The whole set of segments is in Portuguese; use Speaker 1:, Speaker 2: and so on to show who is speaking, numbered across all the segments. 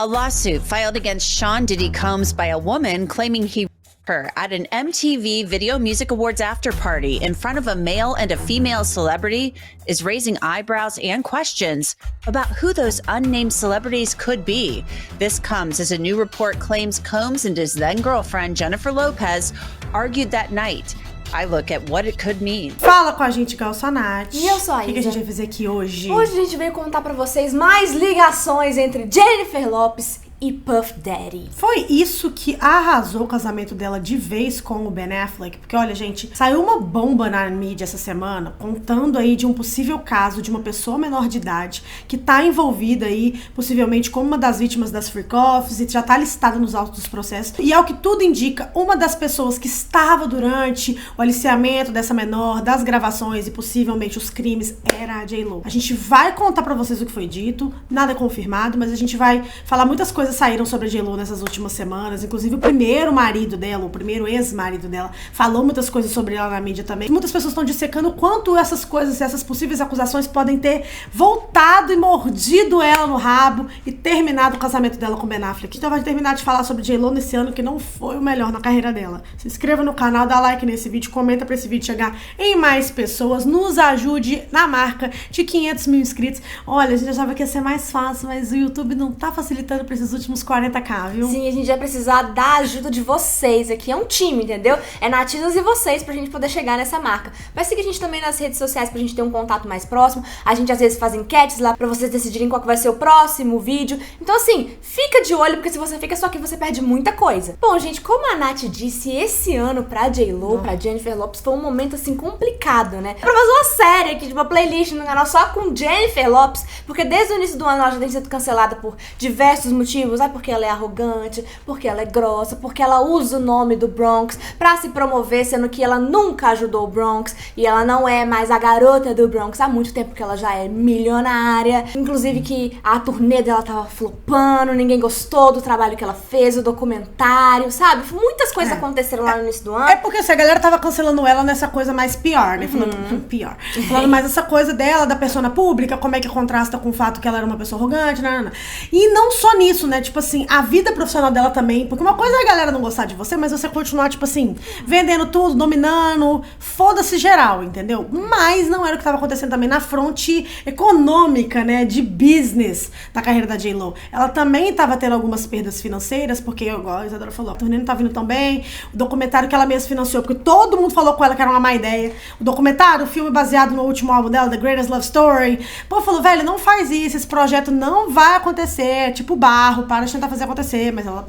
Speaker 1: A lawsuit filed against Sean Diddy Combs by a woman claiming he her at an MTV Video Music Awards after party in front of a male and a female celebrity is raising eyebrows and questions about who those unnamed celebrities could be. This comes as a new report claims Combs and his then-girlfriend Jennifer Lopez argued that night. I look at what it could mean.
Speaker 2: Fala com a gente, que eu sou a Nath.
Speaker 3: E eu sou a Isa.
Speaker 2: O que a gente vai fazer aqui hoje?
Speaker 3: Hoje a gente veio contar pra vocês mais ligações entre Jennifer Lopez e Puff Daddy.
Speaker 2: Foi isso que arrasou o casamento dela de vez com o Ben Affleck. Porque, olha, gente, saiu uma bomba na mídia essa semana contando aí de um possível caso de uma pessoa menor de idade que tá envolvida aí, possivelmente, como uma das vítimas das freak-offs e já tá listada nos autos dos processos. E ao que tudo indica, uma das pessoas que estava durante o aliciamento dessa menor, das gravações e possivelmente os crimes, era a J.Lo. A gente vai contar pra vocês o que foi dito, nada é confirmado, mas a gente vai falar muitas coisas saíram sobre a J.Lo nessas últimas semanas, inclusive o primeiro marido dela, o primeiro ex-marido dela, falou muitas coisas sobre ela na mídia também. Muitas pessoas estão dissecando quanto essas coisas, essas possíveis acusações podem ter voltado e mordido ela no rabo e terminado o casamento dela com Ben Affleck. Então vai terminar de falar sobre J.Lo nesse ano que não foi o melhor na carreira dela. Se inscreva no canal, dá like nesse vídeo, comenta pra esse vídeo chegar em mais pessoas, nos ajude na marca de 500 mil inscritos. Olha, a gente achava que ia ser mais fácil, mas o YouTube não tá facilitando pra esses últimos 40k, viu?
Speaker 3: Sim, a gente vai precisar da ajuda de vocês. Aqui é um time, entendeu? É Natisas e vocês pra gente poder chegar nessa marca. Vai seguir a gente também nas redes sociais pra gente ter um contato mais próximo. A gente às vezes faz enquetes lá pra vocês decidirem qual que vai ser o próximo vídeo. Então assim, fica de olho, porque se você fica só aqui, você perde muita coisa. Bom, gente, como a Nath disse, esse ano pra J.Lo, pra Jennifer Lopez, foi um momento assim complicado, né? Pra fazer uma série aqui, tipo uma playlist no canal só com Jennifer Lopez, porque desde o início do ano ela já tem sido cancelada por diversos motivos. Porque ela é arrogante, porque ela é grossa, porque ela usa o nome do Bronx pra se promover, sendo que ela nunca ajudou o Bronx e ela não é mais a garota do Bronx há muito tempo, que ela já é milionária. Inclusive que a turnê dela tava flopando, ninguém gostou do trabalho que ela fez, o documentário, sabe? Muitas coisas aconteceram lá no início do ano.
Speaker 2: É porque assim, a galera tava cancelando ela nessa coisa mais pior, né? Falando pior. Falando mais essa coisa dela, da persona pública, como é que contrasta com o fato que ela era uma pessoa arrogante, não. E não só nisso, né? Tipo assim, a vida profissional dela também. Porque uma coisa é a galera não gostar de você, mas você continuar, tipo assim, vendendo tudo, dominando, foda-se geral, entendeu? Mas não era o que tava acontecendo também na fronte econômica, né? De business da carreira da J.Lo. Ela também tava tendo algumas perdas financeiras, porque, igual a Isadora falou, a turnê não tá vindo tão bem. O documentário que ela mesma financiou, porque todo mundo falou com ela que era uma má ideia. O documentário, o filme baseado no último álbum dela, The Greatest Love Story. Pô, falou, velho, não faz isso, esse projeto não vai acontecer. Tipo barro, para de tentar fazer acontecer, mas ela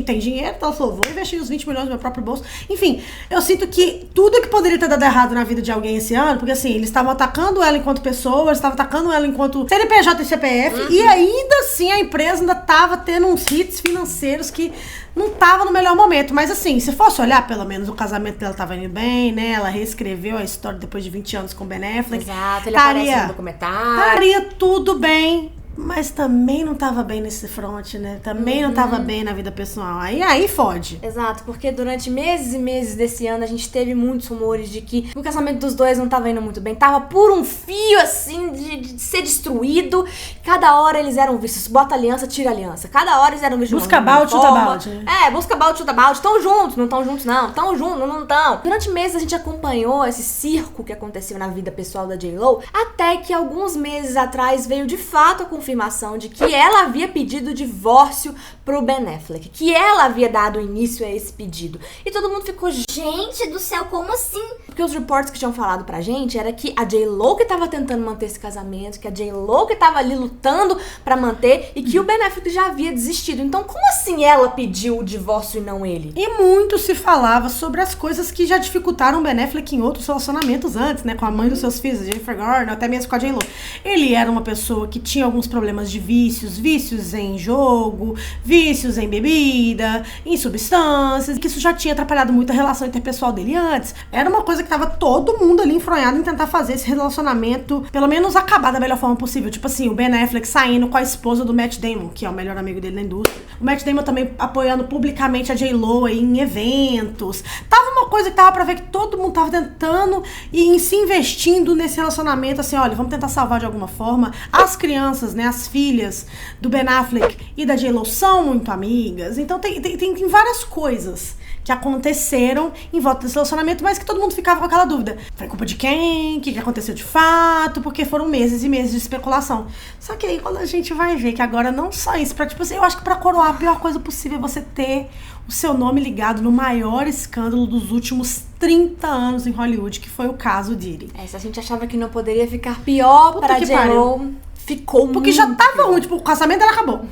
Speaker 2: tem dinheiro, então ela falou, vou investir os 20 milhões no meu próprio bolso. Enfim, eu sinto que tudo que poderia ter dado errado na vida de alguém esse ano, porque assim, eles estavam atacando ela enquanto pessoa, eles estavam atacando ela enquanto CNPJ e CPF, e ainda assim a empresa ainda tava tendo uns hits financeiros que não tava no melhor momento. Mas assim, se fosse olhar, pelo menos o casamento dela tava indo bem, né? Ela reescreveu a história depois de 20 anos com Ben Affleck.
Speaker 3: Exato, ele aparece no documentário.
Speaker 2: Estaria tudo bem. Mas também não tava bem nesse front, né? Também não tava bem na vida pessoal. Aí fode.
Speaker 3: Exato, porque durante meses e meses desse ano a gente teve muitos rumores de que o casamento dos dois não tava indo muito bem. Tava por um fio, assim, de ser destruído. Cada hora eles eram vistos. Bota aliança, tira aliança. Cada hora eles eram vistos.
Speaker 2: Busca balde, chuta balde.
Speaker 3: Busca balde, chuta balde. Tão juntos, não tão juntos, não. Tão juntos, não tão. Durante meses a gente acompanhou esse circo que aconteceu na vida pessoal da J.Lo, até que alguns meses atrás veio de fato a confirmação de que ela havia pedido divórcio pro Ben Affleck, que ela havia dado início a esse pedido. E todo mundo ficou, gente do céu, como assim? Porque os reports que tinham falado pra gente era que a J.Lo que tava tentando manter esse casamento, que a J.Lo que tava ali lutando pra manter, e que o Ben Affleck já havia desistido. Então como assim ela pediu o divórcio e não ele?
Speaker 2: E muito se falava sobre as coisas que já dificultaram o Ben Affleck em outros relacionamentos antes, né? Com a mãe dos seus filhos, Jennifer Garner, até mesmo com a J.Lo. Ele era uma pessoa que tinha alguns problemas de vícios em jogo, vícios em bebida, em substâncias, que isso já tinha atrapalhado muito a relação interpessoal dele antes. Era uma coisa que tava todo mundo ali enfronhado em tentar fazer esse relacionamento, pelo menos acabar da melhor forma possível. Tipo assim, o Ben Affleck saindo com a esposa do Matt Damon, que é o melhor amigo dele na indústria. O Matt Damon também apoiando publicamente a J.Lo aí em eventos. Tava uma coisa que tava pra ver que todo mundo tava tentando e se investindo nesse relacionamento, assim, olha, vamos tentar salvar de alguma forma. As crianças, né, as filhas do Ben Affleck e da J.Lo são muito amigas. Então tem várias coisas que aconteceram em volta desse relacionamento, mas que todo mundo ficava com aquela dúvida. Foi culpa de quem? O que aconteceu de fato? Porque foram meses e meses de especulação. Só que aí quando a gente vai ver que agora não só isso, pra, tipo assim, eu acho que pra coroar a pior coisa possível é você ter o seu nome ligado no maior escândalo dos últimos 30 anos em Hollywood, que foi o caso Diddy.
Speaker 3: Se a gente achava que não poderia ficar pior
Speaker 2: Puta
Speaker 3: pra
Speaker 2: que
Speaker 3: J.Lo, ficou muito
Speaker 2: porque já tava
Speaker 3: pior.
Speaker 2: ruim, tipo, o casamento dela acabou.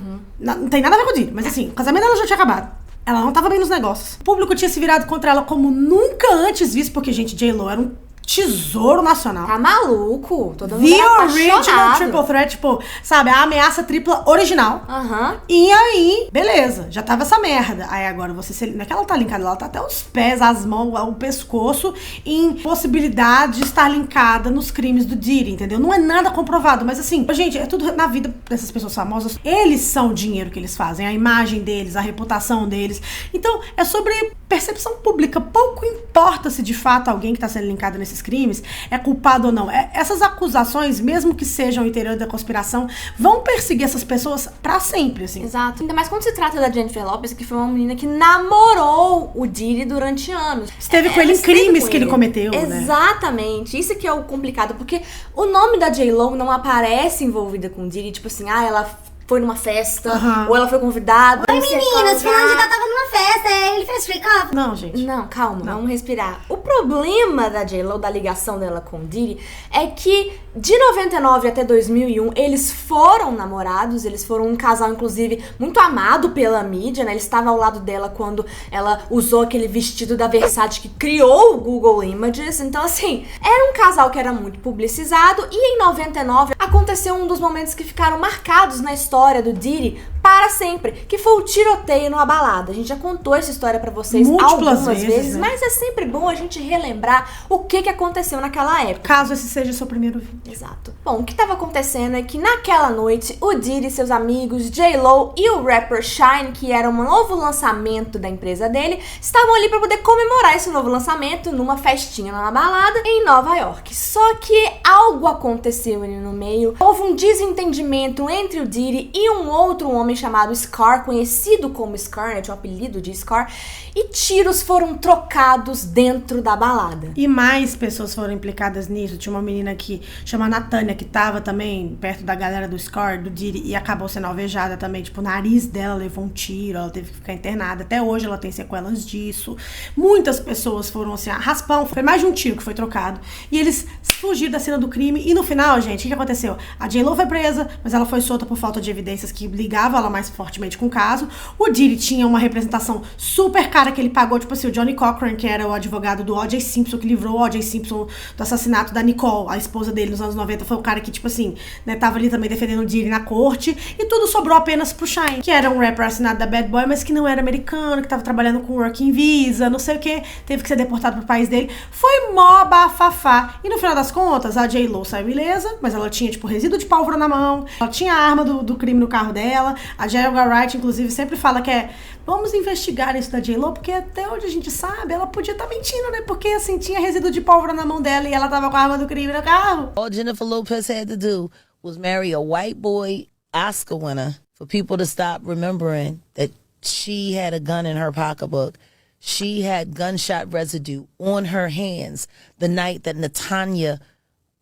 Speaker 2: Não tem nada a ver com o Diddy, mas assim, o casamento dela já tinha acabado. Ela não tava bem nos negócios. O público tinha se virado contra ela como nunca antes visto, porque, gente, J.Lo era um tesouro nacional.
Speaker 3: Tá maluco? Todo mundo
Speaker 2: The
Speaker 3: era
Speaker 2: original
Speaker 3: apaixonado.
Speaker 2: triple threat, tipo, sabe, a ameaça tripla original.
Speaker 3: Aham.
Speaker 2: E aí, beleza, já tava essa merda. Aí agora você, não é que ela tá linkada, ela tá até os pés, as mãos, o pescoço, em possibilidade de estar linkada nos crimes do Diddy, entendeu? Não é nada comprovado, mas assim, gente, é tudo na vida dessas pessoas famosas. Eles são o dinheiro que eles fazem, a imagem deles, a reputação deles. Então, é sobre percepção pública. Pouco importa se de fato alguém que tá sendo linkado nesses crimes é culpado ou não. Essas acusações, mesmo que sejam o interior da conspiração, vão perseguir essas pessoas pra sempre, assim.
Speaker 3: Exato. Ainda mais quando se trata da Jennifer Lopez, que foi uma menina que namorou o Diddy durante anos.
Speaker 2: Esteve com ele em crimes que ele cometeu, né?
Speaker 3: Exatamente. Isso que é o complicado, porque o nome da J.Lo não aparece envolvida com o Diddy, tipo assim, ela foi numa festa, ou ela foi convidada.
Speaker 4: Oi, meninas, fulano de tal tava numa festa, ele fez freak off.
Speaker 2: Não, gente.
Speaker 3: Não, calma, vamos respirar. O problema da J.Lo, da ligação dela com o Diddy, é que de 99 até 2001, eles foram namorados, eles foram um casal, inclusive, muito amado pela mídia, né? Ele estava ao lado dela quando ela usou aquele vestido da Versace que criou o Google Images. Então, assim, era um casal que era muito publicizado. E em 99, aconteceu um dos momentos que ficaram marcados na história do Diddy para sempre, que foi o tiroteio numa balada. A gente já contou essa história pra vocês
Speaker 2: Múltiplas
Speaker 3: algumas vezes,
Speaker 2: né?
Speaker 3: mas é sempre bom a gente relembrar o que aconteceu naquela época.
Speaker 2: Caso esse seja o seu primeiro vídeo.
Speaker 3: Exato. Bom, o que tava acontecendo é que naquela noite, o Diddy, seus amigos, J.Lo e o rapper Shine, que era um novo lançamento da empresa dele, estavam ali pra poder comemorar esse novo lançamento numa festinha numa balada em Nova York. Só que algo aconteceu ali no meio. Houve um desentendimento entre o Diddy e um outro homem chamado Scar, conhecido como Scar, né? Tinha um apelido de Scar, e tiros foram trocados dentro da balada.
Speaker 2: E mais pessoas foram implicadas nisso. Tinha uma menina que chama Natânia, que tava também perto da galera do Scar, do Diddy, e acabou sendo alvejada também. Tipo, o nariz dela levou um tiro, ela teve que ficar internada. Até hoje ela tem sequelas disso. Muitas pessoas foram assim, raspão. Foi mais de um tiro que foi trocado. E eles fugiram da cena do crime. E no final, gente, o que aconteceu? A J.Lo foi presa, mas ela foi solta por falta de evidências que ligavam ela mais fortemente com o caso. O Diddy tinha uma representação super cara que ele pagou, tipo assim, o Johnny Cochran, que era o advogado do O.J. Simpson, que livrou o O.J. Simpson do assassinato da Nicole, a esposa dele nos anos 90, foi o cara que, tipo assim, né, tava ali também defendendo o Diddy na corte, e tudo sobrou apenas pro Shine, que era um rapper assinado da Bad Boy, mas que não era americano, que tava trabalhando com Working Visa, não sei o que, teve que ser deportado pro país dele. Foi mó bafafá. E no final das contas, a J.Lo saiu ilesa, mas ela tinha, tipo, resíduo de pólvora na mão, ela tinha a arma do crime no carro dela. A Gerald Wright, inclusive, sempre fala que vamos investigar isso da J.Lo, porque até onde a gente sabe, ela podia estar mentindo, né? Porque, assim, tinha resíduo de pólvora na mão dela e ela tava com a arma do crime no carro.
Speaker 5: All Jennifer Lopez had to do was marry a white boy Oscar winner for people to stop remembering that she had a gun in her pocketbook. She had gunshot residue on her hands the night that Natanya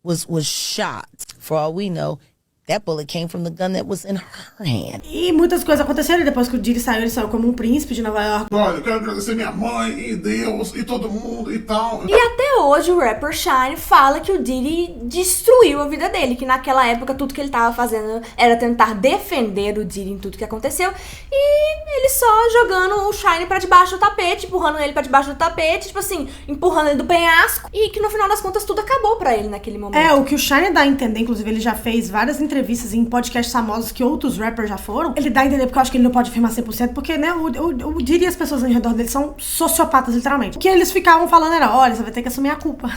Speaker 5: was shot. For all we know, that bullet came from the gun that was in her hand.
Speaker 2: E muitas coisas aconteceram, e depois que o Diddy saiu, ele saiu como um príncipe de Nova York.
Speaker 6: Olha, eu quero agradecer minha mãe e Deus e todo mundo e tal.
Speaker 3: E até hoje o rapper Shine fala que o Diddy destruiu a vida dele, que naquela época tudo que ele tava fazendo era tentar defender o Diddy em tudo que aconteceu, e ele só jogando o Shine pra debaixo do tapete, empurrando ele pra debaixo do tapete, tipo assim, empurrando ele do penhasco, e que no final das contas tudo acabou pra ele naquele momento.
Speaker 2: O que o Shine dá a entender, inclusive ele já fez várias entrevistas em podcasts famosos que outros rappers já foram, ele dá a entender, porque eu acho que ele não pode afirmar 100%, porque, né, o Diddy e as pessoas ao redor dele são sociopatas, literalmente. O que eles ficavam falando era, olha, você vai ter que assumir a culpa.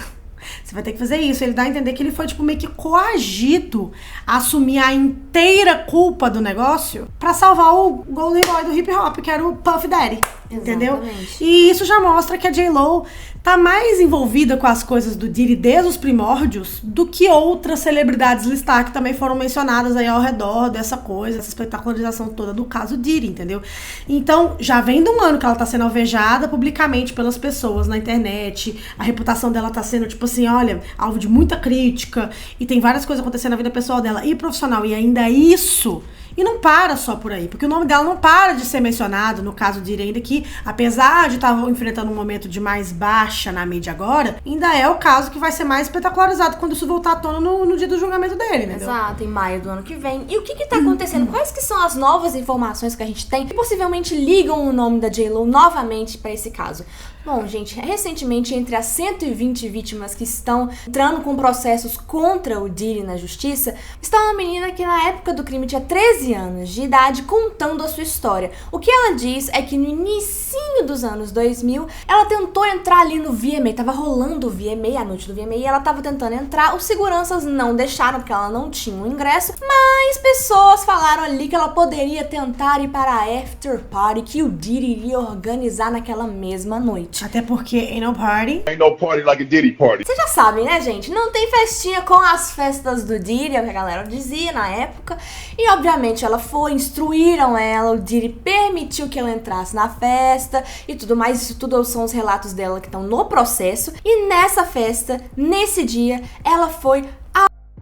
Speaker 2: Você vai ter que fazer isso. Ele dá a entender que ele foi, tipo, meio que coagido a assumir a inteira culpa do negócio pra salvar o Golden Boy do hip hop, que era o Puff Daddy. Entendeu?
Speaker 3: Exatamente.
Speaker 2: E isso já mostra que a J.Lo tá mais envolvida com as coisas do Diddy desde os primórdios do que outras celebridades listar que também foram mencionadas aí ao redor dessa coisa, essa espetacularização toda do caso Diddy, entendeu? Então, já vem de um ano que ela tá sendo alvejada publicamente pelas pessoas na internet, a reputação dela tá sendo, tipo assim, olha, alvo de muita crítica, e tem várias coisas acontecendo na vida pessoal dela e profissional, e ainda isso... E não para só por aí, porque o nome dela não para de ser mencionado, no caso de ainda que, apesar de estar enfrentando um momento de mais baixa na mídia agora, ainda é o caso que vai ser mais espetacularizado quando isso voltar à tona no dia do julgamento dele, né?
Speaker 3: Exato, em maio do ano que vem. E o que tá acontecendo? Quais que são as novas informações que a gente tem que possivelmente ligam o nome da J.Lo novamente para esse caso? Bom, gente, recentemente, entre as 120 vítimas que estão entrando com processos contra o Diddy na justiça, está uma menina que na época do crime tinha 13 anos de idade contando a sua história. O que ela diz é que no inicinho dos anos 2000, ela tentou entrar ali no VMA, tava rolando o VMA, a noite do VMA, e ela tava tentando entrar, os seguranças não deixaram porque ela não tinha um ingresso, mas pessoas falaram ali que ela poderia tentar ir para a after party que o Diddy iria organizar naquela mesma noite.
Speaker 2: Até porque ain't no party.
Speaker 6: Ain't no party like a Diddy party.
Speaker 3: Vocês já sabem, né, gente? Não tem festinha com as festas do Diddy, é o que a galera dizia na época. E, obviamente, ela foi, instruíram ela, o Diddy permitiu que ela entrasse na festa e tudo mais. Isso tudo são os relatos dela que estão no processo. E nessa festa, nesse dia, ela foi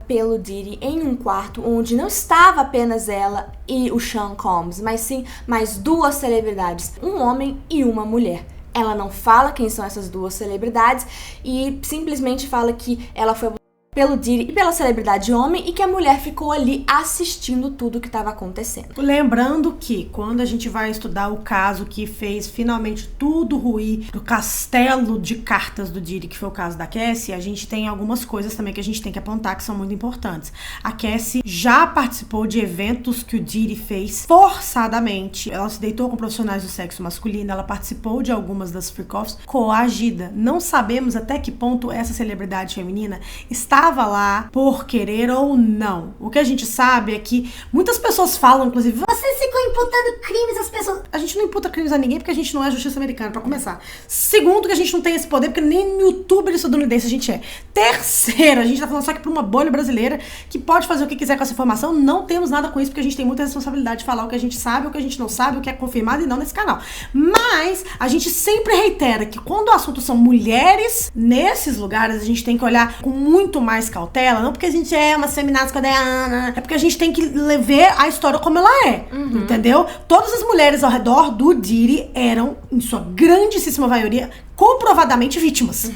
Speaker 3: pelo Diddy em um quarto onde não estava apenas ela e o Sean Combs, mas sim mais duas celebridades, um homem e uma mulher. Ela não fala quem são essas duas celebridades e simplesmente fala que ela foi pelo Diddy e pela celebridade homem e que a mulher ficou ali assistindo tudo que estava acontecendo.
Speaker 2: Lembrando que quando a gente vai estudar o caso que fez finalmente tudo ruir do castelo de cartas do Diddy, que foi o caso da Cassie, a gente tem algumas coisas também que a gente tem que apontar que são muito importantes. A Cassie já participou de eventos que o Diddy fez forçadamente. Ela se deitou com profissionais do sexo masculino, ela participou de algumas das freak-offs coagida. Não sabemos até que ponto essa celebridade feminina estava lá por querer ou não. O que a gente sabe é que muitas pessoas falam, inclusive,
Speaker 4: Você ficou imputando crimes às pessoas.
Speaker 2: a gente não imputa crimes a ninguém porque a gente não é justiça americana, pra começar. Segundo, que a gente não tem esse poder porque nem youtuber estadunidense a gente é. Terceiro, a gente tá falando só que pra uma bolha brasileira que pode fazer o que quiser com essa informação, não temos nada com isso porque a gente tem muita responsabilidade de falar o que a gente sabe, o que a gente não sabe, o que é confirmado e não nesse canal. Mas a gente sempre reitera que quando o assunto são mulheres, nesses lugares a gente tem que olhar com muito mais cautela, não porque a gente é uma feminazi coreana, é porque a gente tem que ver a história como ela é, entendeu? Todas as mulheres ao redor do Diddy eram, em sua grandíssima maioria, comprovadamente vítimas,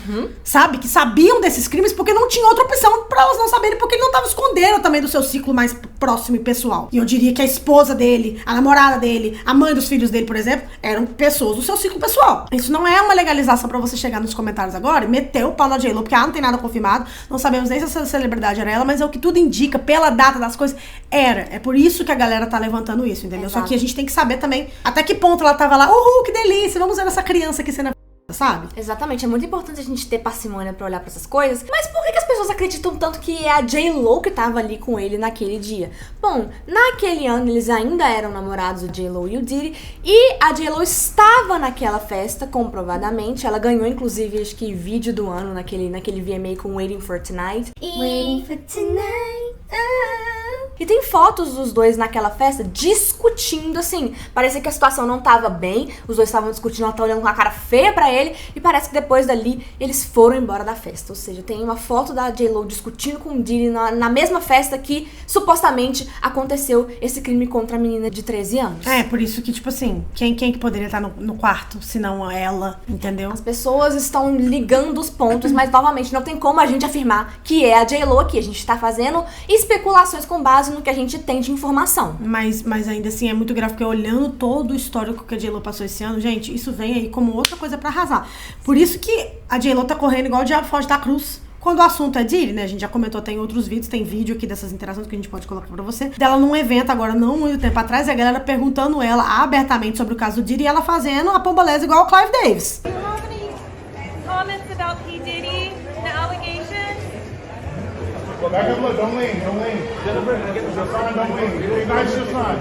Speaker 2: sabe? Que sabiam desses crimes porque não tinha outra opção pra elas não saberem, porque ele não tava escondendo também do seu ciclo mais próximo e pessoal. E eu diria que a esposa dele, a namorada dele, a mãe dos filhos dele, por exemplo, eram pessoas do seu ciclo pessoal. Isso não é uma legalização pra você chegar nos comentários agora e meter o pau na J.Lo, porque ela não tem nada confirmado, não sabemos nem se essa celebridade era ela, mas é o que tudo indica, pela data das coisas, era. É por isso que a galera tá levantando isso, entendeu?
Speaker 3: Exato.
Speaker 2: Só que a gente tem que saber também até que ponto ela tava lá, que delícia, vamos ver essa criança aqui sendo sabe?
Speaker 3: Exatamente, é muito importante a gente ter parcimônia pra olhar pra essas coisas. Mas por que as pessoas acreditam tanto que é a J.Lo que tava ali com ele naquele dia? Bom, naquele ano eles ainda eram namorados, o J.Lo e o Diddy, e a J.Lo estava naquela festa, comprovadamente. Ela ganhou, inclusive, acho que vídeo do ano naquele VMA com Waiting for Tonight.
Speaker 4: Waiting for tonight.
Speaker 3: E tem fotos dos dois naquela festa discutindo, assim. Parecia que a situação não tava bem. Os dois estavam discutindo, ela tá olhando com a cara feia pra ele. E parece que depois dali, eles foram embora da festa. Ou seja, tem uma foto da J.Lo discutindo com o Diddy na mesma festa que, supostamente, aconteceu esse crime contra a menina de 13 anos.
Speaker 2: É, por isso que, tipo assim, quem que poderia estar no quarto, se não ela, entendeu?
Speaker 3: As pessoas estão ligando os pontos, mas, novamente, não tem como a gente afirmar que é a J.Lo aqui. A gente tá fazendo especulações com base no que a gente tem de informação.
Speaker 2: Mas ainda assim é muito grave, porque olhando todo o histórico que a J.Lo passou esse ano, gente, isso vem aí como outra coisa pra arrasar. Por isso que a J.Lo tá correndo igual o diabo foge da cruz. Quando o assunto é Diddy, né, a gente já comentou, tem outros vídeos, tem vídeo aqui dessas interações que a gente pode colocar pra você, dela num evento agora, não muito tempo atrás, e a galera perguntando ela abertamente sobre o caso do Diddy, e ela fazendo a pombalesa igual o Clive Davis.
Speaker 7: Comments about P. Diddy, the allegations?
Speaker 6: Back up, look, don't lean, don't lean. Jennifer, get the sign, don't lean. Ignite your sign.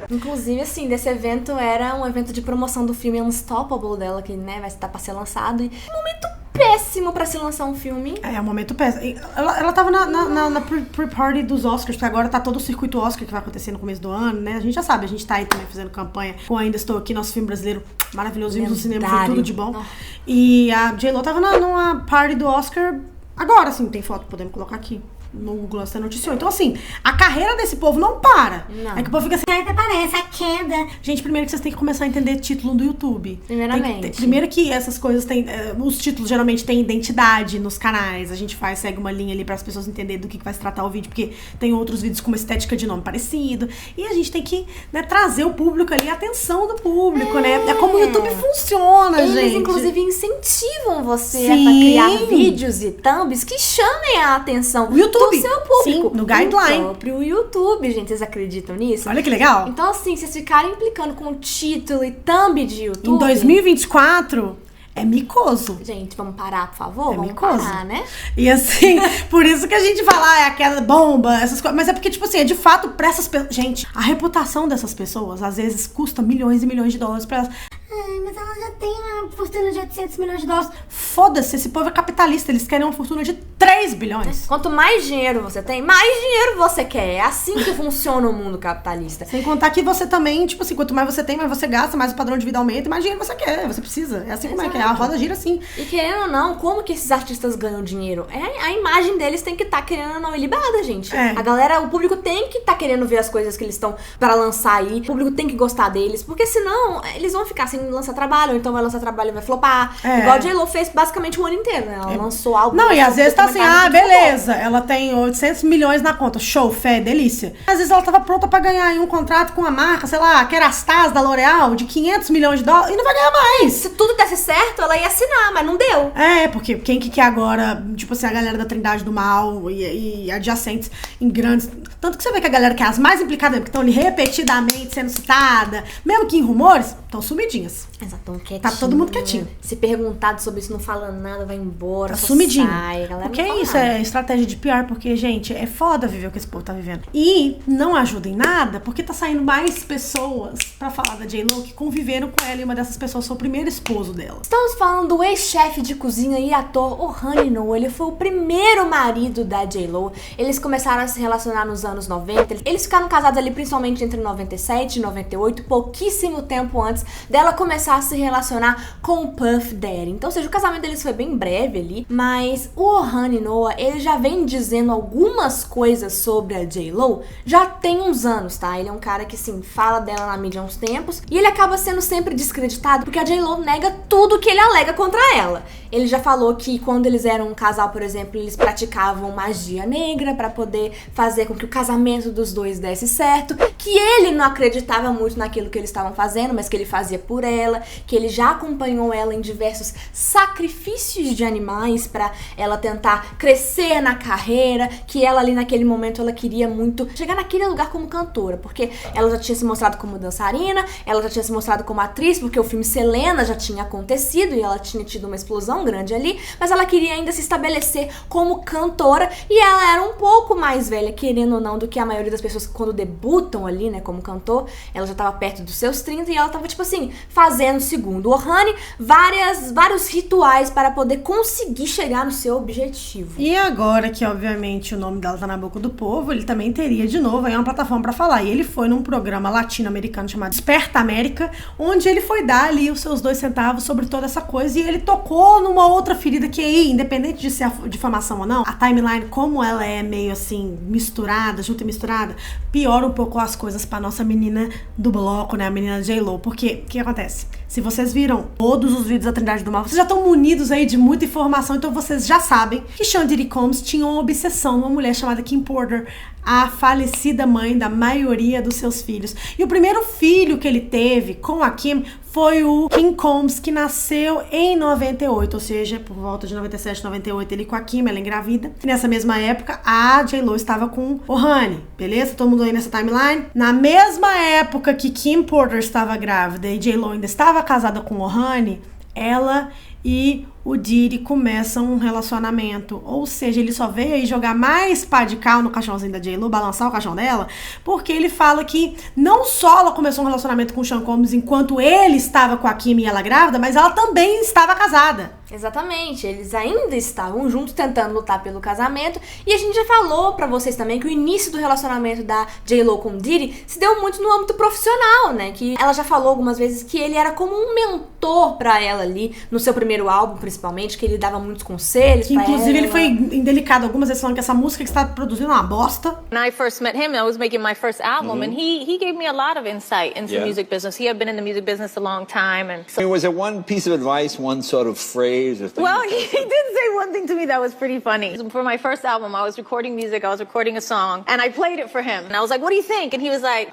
Speaker 3: Inclusive, assim, desse evento era um evento de promoção do filme Unstoppable dela, que, né, vai estar pra ser lançado. E um momento péssimo pra se lançar um filme.
Speaker 2: É um momento péssimo. Ela tava na pre-party dos Oscars, porque agora tá todo o circuito Oscar que vai acontecer no começo do ano, né? A gente já sabe, a gente tá aí também fazendo campanha com Ainda Estou Aqui, nosso filme brasileiro maravilhoso, vimos no cinema, foi tudo de bom. Oh. E a J.Lo tava numa party do Oscar agora, assim, tem foto, podemos colocar aqui. No Google essa noticiou. Então, assim, a carreira desse povo não para.
Speaker 3: Não.
Speaker 2: É que o povo fica assim,
Speaker 4: Até parece a queda.
Speaker 2: gente, primeiro que vocês têm que começar a entender título do YouTube.
Speaker 3: Primeiramente.
Speaker 2: Primeiro que essas coisas têm... os títulos geralmente têm identidade nos canais. A gente segue uma linha ali para as pessoas entenderem do que vai se tratar o vídeo, porque tem outros vídeos com uma estética de nome parecido. E a gente tem que, né, trazer o público ali, a atenção do público, né? É como o YouTube funciona,
Speaker 3: Eles,
Speaker 2: gente.
Speaker 3: inclusive, incentivam você
Speaker 2: Sim.
Speaker 3: a criar vídeos e thumbs que chamem a atenção
Speaker 2: O YouTube.
Speaker 3: do seu público.
Speaker 2: Sim, no guideline.
Speaker 3: O próprio YouTube, gente. Vocês acreditam nisso?
Speaker 2: Olha que legal.
Speaker 3: Então, assim, vocês ficarem implicando com título e thumb de YouTube...
Speaker 2: Em 2024, é micoso.
Speaker 3: Gente, vamos parar, por favor? Vamos
Speaker 2: micoso.
Speaker 3: parar, né?
Speaker 2: E assim, por isso que a gente fala, é aquela bomba, essas coisas. Mas é porque, tipo assim, é de fato pra essas pessoas. Gente, a reputação dessas pessoas, às vezes, custa milhões e milhões de dólares pra elas.
Speaker 4: Ai, mas ela já tem uma fortuna de 800 milhões de dólares.
Speaker 2: Foda-se, esse povo é capitalista, eles querem uma fortuna de 3 bilhões.
Speaker 3: Quanto mais dinheiro você tem, mais dinheiro você quer. É assim que funciona o mundo capitalista.
Speaker 2: Sem contar que você também, tipo assim, quanto mais você tem, mais você gasta, mais o padrão de vida aumenta, e mais dinheiro você quer, você precisa. É assim como é que é, a roda gira assim.
Speaker 3: E querendo ou não, como que esses artistas ganham dinheiro? A imagem deles tem que estar, querendo ou não, ilibada, gente.
Speaker 2: É.
Speaker 3: A galera, o público tem que estar querendo ver as coisas que eles estão pra lançar aí. O público tem que gostar deles, porque senão eles vão ficar sem lançar trabalho, ou então vai lançar trabalho e vai flopar.
Speaker 2: É.
Speaker 3: Igual a J.Lo fez basicamente o ano inteiro, né? Ela lançou álbum.
Speaker 2: Não, e
Speaker 3: lançou
Speaker 2: às vezes tá assim,
Speaker 3: documentário, tudo
Speaker 2: beleza, ela tem 800 milhões na conta, show, fé, delícia. Às vezes ela tava pronta pra ganhar aí um contrato com a marca, sei lá, Kerastase da L'Oréal, de 500 milhões de dólares, e não vai ganhar mais.
Speaker 3: Se tudo desse certo, ela ia assinar, mas não deu.
Speaker 2: É, porque quem que quer agora, tipo assim, a galera da Trindade do Mal e adjacentes em grandes... Tanto que você vê que a galera que é as mais implicadas, que estão ali repetidamente sendo citada, mesmo que em rumores, estão sumidinhas.
Speaker 3: Exato, tão quietinho.
Speaker 2: Tá todo mundo quietinho.
Speaker 3: Se perguntado sobre isso, não fala nada, vai embora,
Speaker 2: Tá
Speaker 3: só
Speaker 2: sumidinho.
Speaker 3: sai, a galera
Speaker 2: Porque
Speaker 3: não fala
Speaker 2: isso
Speaker 3: nada.
Speaker 2: é estratégia de PR, porque, gente, é foda viver o que esse povo tá vivendo. E não ajuda em nada, porque tá saindo mais pessoas pra falar da J.Lo que conviveram com ela, e uma dessas pessoas foi o primeiro esposo dela.
Speaker 3: Estamos falando do ex-chefe de cozinha e ator Ohani No. Ele foi o primeiro marido da J.Lo. Eles começaram a se relacionar nos anos 90. Eles ficaram casados ali principalmente entre 97 e 98, pouquíssimo tempo antes dela começar a se relacionar com o Puff Daddy. Então, ou seja, o casamento deles foi bem breve ali, mas o Ohani No, ele já vem dizendo algumas coisas sobre a J.Lo já tem uns anos, tá? Ele é um cara que, sim, fala dela na mídia há uns tempos, e ele acaba sendo sempre descreditado porque a J.Lo nega tudo que ele alega contra ela. Ele já falou que quando eles eram um casal, por exemplo, eles praticavam magia negra pra poder fazer com que o casamento dos dois desse certo, que ele não acreditava muito naquilo que eles estavam fazendo, mas que ele fazia por ela, que ele já acompanhou ela em diversos sacrifícios de animais pra ela tentar crescer na carreira, que ela ali naquele momento ela queria muito chegar naquele lugar como cantora, porque ela já tinha se mostrado como dançarina, ela já tinha se mostrado como atriz, porque o filme Selena já tinha acontecido e ela tinha tido uma explosão grande ali, mas ela queria ainda se estabelecer como cantora, e ela era um pouco mais velha, querendo ou não, do que a maioria das pessoas quando debutam ali, né, como cantor. Ela já tava perto dos seus 30 e ela tava, tipo assim, fazendo, segundo o Ohani, vários rituais para poder conseguir chegar no seu objetivo.
Speaker 2: E agora que, obviamente, o nome dela tá na boca do povo, ele também teria, de novo, aí uma plataforma pra falar. E ele foi num programa latino-americano chamado Desperta América, onde ele foi dar ali os seus 2 centavos sobre toda essa coisa, e ele tocou numa outra ferida que aí, independente de ser a difamação ou não, a timeline, como ela é meio assim, misturada, junta e misturada, piora um pouco as coisas pra nossa menina do bloco, né, a menina J.Lo, porque, o que acontece? Se vocês viram todos os vídeos da Trindade do Mal, vocês já estão munidos aí de muita informação, então vocês já sabem que Sean Diddy Combs tinha uma obsessão numa mulher chamada Kim Porter, a falecida mãe da maioria dos seus filhos. E o primeiro filho que ele teve com a Kim foi o Kim Combs, que nasceu em 98, ou seja, por volta de 97, 98, ele com a Kim, ela engravida. E nessa mesma época, a J.Lo estava com o Ohani, beleza? Todo mundo aí nessa timeline? Na mesma época que Kim Porter estava grávida e J.Lo ainda estava casada com o Ohani, ela e o Diddy começa um relacionamento. Ou seja, ele só veio aí jogar mais pá de cal no caixãozinho da J.Lo, balançar o caixão dela, porque ele fala que não só ela começou um relacionamento com o Sean Combs enquanto ele estava com a Kim e ela grávida, mas ela também estava casada.
Speaker 3: Exatamente, eles ainda estavam juntos tentando lutar pelo casamento, e a gente já falou pra vocês também que o início do relacionamento da J.Lo com o Diddy se deu muito no âmbito profissional, né, que ela já falou algumas vezes que ele era como um mentor pra ela ali, no seu primeiro álbum principalmente, que ele dava muitos conselhos
Speaker 2: que
Speaker 3: pra ela.
Speaker 2: Inclusive ele foi indelicado algumas vezes falando que essa música que você está produzindo é uma bosta.
Speaker 8: When I first met him, I was making my first album, and he gave me a lot of insight into the music business. He had been in the music business a long time, and
Speaker 9: I mean, was there one piece of advice, one sort of phrase or thing?
Speaker 8: well, he did say one thing to me that was pretty funny. For my first album, I was recording music, I was recording a song, and I played it for him. And I was like, what do you think? And he was like,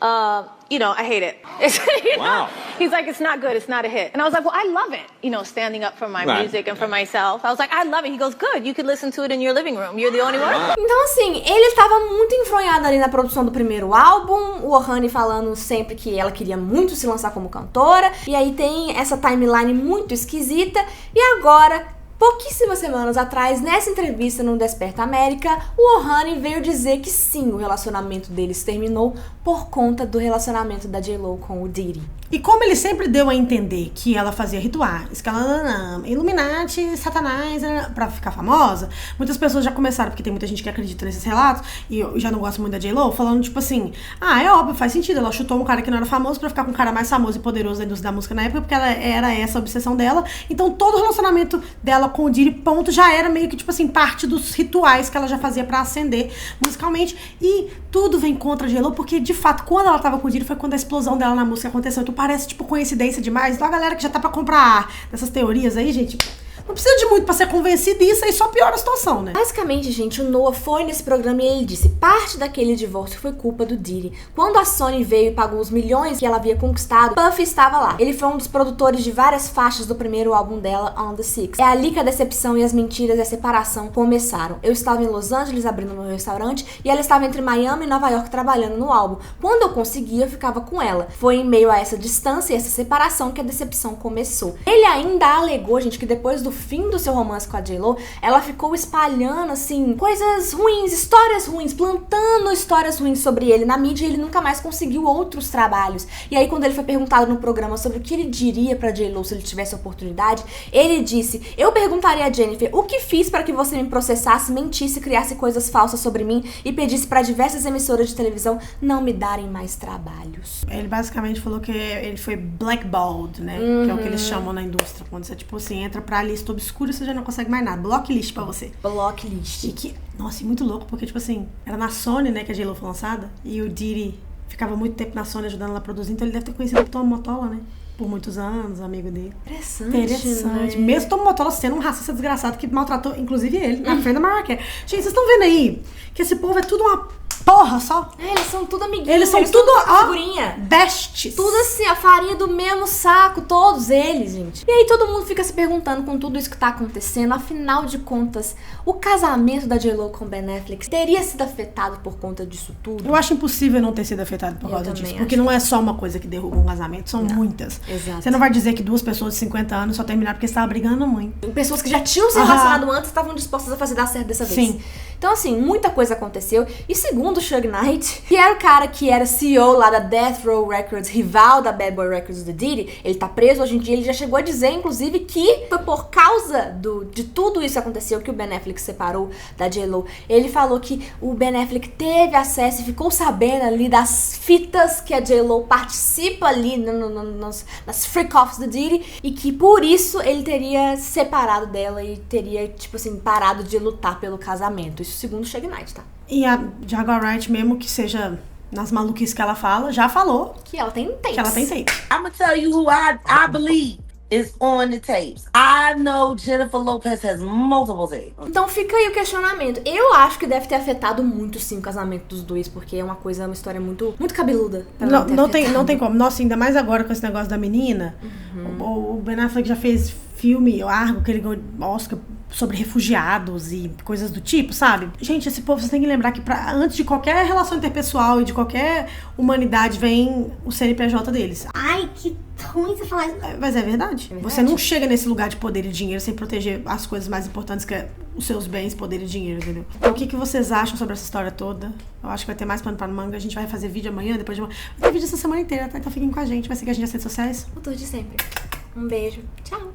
Speaker 8: you know, I hate it.
Speaker 9: Wow.
Speaker 8: He's like, it's not good, it's not a hit. And I was like, well, I love it, you know, standing up for my music and for myself. I was like, I love it. He goes, good, you could listen to it in your living room. You're the only one.
Speaker 3: Então, assim, ele estava muito enfronhado ali na produção do primeiro álbum, o Ohane falando sempre que ela queria muito se lançar como cantora, e aí tem essa timeline muito esquisita, e agora, pouquíssimas semanas atrás, nessa entrevista no Desperta América, o Ohane veio dizer que sim, o relacionamento deles terminou por conta do relacionamento da J.Lo com o Diddy.
Speaker 2: E como ele sempre deu a entender que ela fazia rituais, que ela Illuminati, Satanás, pra ficar famosa, muitas pessoas já começaram, porque tem muita gente que acredita nesses relatos, e eu já não gosto muito da J.Lo, falando tipo assim, é óbvio, faz sentido, ela chutou um cara que não era famoso pra ficar com um cara mais famoso e poderoso da indústria da música na época, porque ela era essa a obsessão dela, então todo o relacionamento dela com o Diddy, ponto, já era meio que tipo assim, parte dos rituais que ela já fazia pra ascender musicalmente, e tudo vem contra a J.Lo, porque de fato, quando ela tava com o Diddy, foi quando a explosão dela na música aconteceu, então parece, tipo, coincidência demais. Então a galera que já tá pra comprar dessas teorias aí, gente, não precisa de muito pra ser convencido, e isso aí só piora a situação, né?
Speaker 3: Basicamente, gente, o Noah foi nesse programa e ele disse, parte daquele divórcio foi culpa do Diddy. Quando a Sony veio e pagou os milhões que ela havia conquistado, Puff estava lá. Ele foi um dos produtores de várias faixas do primeiro álbum dela, On The Six. É ali que a decepção e as mentiras e a separação começaram. Eu estava em Los Angeles abrindo meu restaurante e ela estava entre Miami e Nova York trabalhando no álbum. Quando eu conseguia, eu ficava com ela. Foi em meio a essa distância e essa separação que a decepção começou. Ele ainda alegou, gente, que depois do fim do seu romance com a J.Lo, ela ficou espalhando, assim, coisas ruins, histórias ruins, plantando histórias ruins sobre ele na mídia, e ele nunca mais conseguiu outros trabalhos. E aí, quando ele foi perguntado no programa sobre o que ele diria pra J.Lo se ele tivesse a oportunidade, ele disse, eu perguntaria a Jennifer, o que fiz para que você me processasse, mentisse, criasse coisas falsas sobre mim e pedisse pra diversas emissoras de televisão não me darem mais trabalhos.
Speaker 2: Ele basicamente falou que ele foi blackballed, né? Que é o que eles chamam na indústria. Quando você, tipo assim, entra pra lista obscura, você já não consegue mais nada. Blocklist pra você.
Speaker 3: Blocklist.
Speaker 2: E que, nossa, e muito louco, porque, tipo assim, era na Sony, né, que a J.Lo foi lançada, e o Diddy ficava muito tempo na Sony ajudando ela a produzir, então ele deve ter conhecido o Tom Mottola, né? Por muitos anos, amigo dele. Interessante.
Speaker 3: Né?
Speaker 2: Mesmo Tom Mottola sendo um racista desgraçado que maltratou, inclusive ele, na frente da Mariah Carey. Gente, vocês estão vendo aí que esse povo é tudo uma porra só?
Speaker 3: Eles são tudo amiguinhos.
Speaker 2: Eles são tudo,
Speaker 3: figurinha.
Speaker 2: bestes.
Speaker 3: Tudo assim, a farinha do mesmo saco, todos eles, gente. E aí todo mundo fica se perguntando com tudo isso que tá acontecendo, afinal de contas, o casamento da J.Lo com Ben Affleck teria sido afetado por conta disso tudo?
Speaker 2: Eu acho impossível não ter sido afetado por causa disso. Porque não é só uma coisa que derruba um casamento, são muitas.
Speaker 3: Exato.
Speaker 2: Você não vai dizer que duas pessoas de 50 anos só terminaram porque estavam brigando muito.
Speaker 3: Pessoas que já tinham se relacionado antes estavam dispostas a fazer dar certo dessa vez.
Speaker 2: Sim.
Speaker 3: Então, assim, muita coisa aconteceu. E segundo o Suge Knight, que era o cara que era CEO lá da Death Row Records, rival da Bad Boy Records do Diddy, ele tá preso hoje em dia, ele já chegou a dizer, inclusive, que foi por causa de tudo isso que aconteceu que o Ben Affleck se separou da J.Lo. Ele falou que o Ben Affleck teve acesso e ficou sabendo ali das fitas que a J.Lo participa ali nas freak-offs do Diddy, e que por isso ele teria se separado dela e teria, tipo assim, parado de lutar pelo casamento. Isso segundo o Suge Knight, tá?
Speaker 2: E a Jaguar Wright, mesmo que seja nas maluquices que ela fala, já falou
Speaker 3: Que ela tem tapes.
Speaker 2: que ela tem tape.
Speaker 5: I'm gonna tell you who I believe is on the tapes. I know Jennifer Lopez has multiple tapes.
Speaker 3: Então fica aí o questionamento. Eu acho que deve ter afetado muito, sim, o casamento dos dois, porque é uma história muito cabeluda.
Speaker 2: Não tem como. Nossa, ainda mais agora com esse negócio da menina. O Ben Affleck já fez filme, Argo, que ele ganhou Oscar sobre refugiados e coisas do tipo, sabe? Gente, esse povo, vocês têm que lembrar que antes de qualquer relação interpessoal e de qualquer humanidade vem o CNPJ deles.
Speaker 4: Ai, que ruim você falar isso.
Speaker 2: Mas é verdade. Você não chega nesse lugar de poder e dinheiro sem proteger as coisas mais importantes, que é os seus bens, poder e dinheiro, entendeu? Então, o que vocês acham sobre essa história toda? Eu acho que vai ter mais pano pra manga. A gente vai fazer vídeo amanhã, depois de amanhã. Vai ter vídeo essa semana inteira, tá? Então fiquem com a gente. Vai seguir a gente nas redes sociais.
Speaker 3: O tour de sempre. Um beijo. Tchau.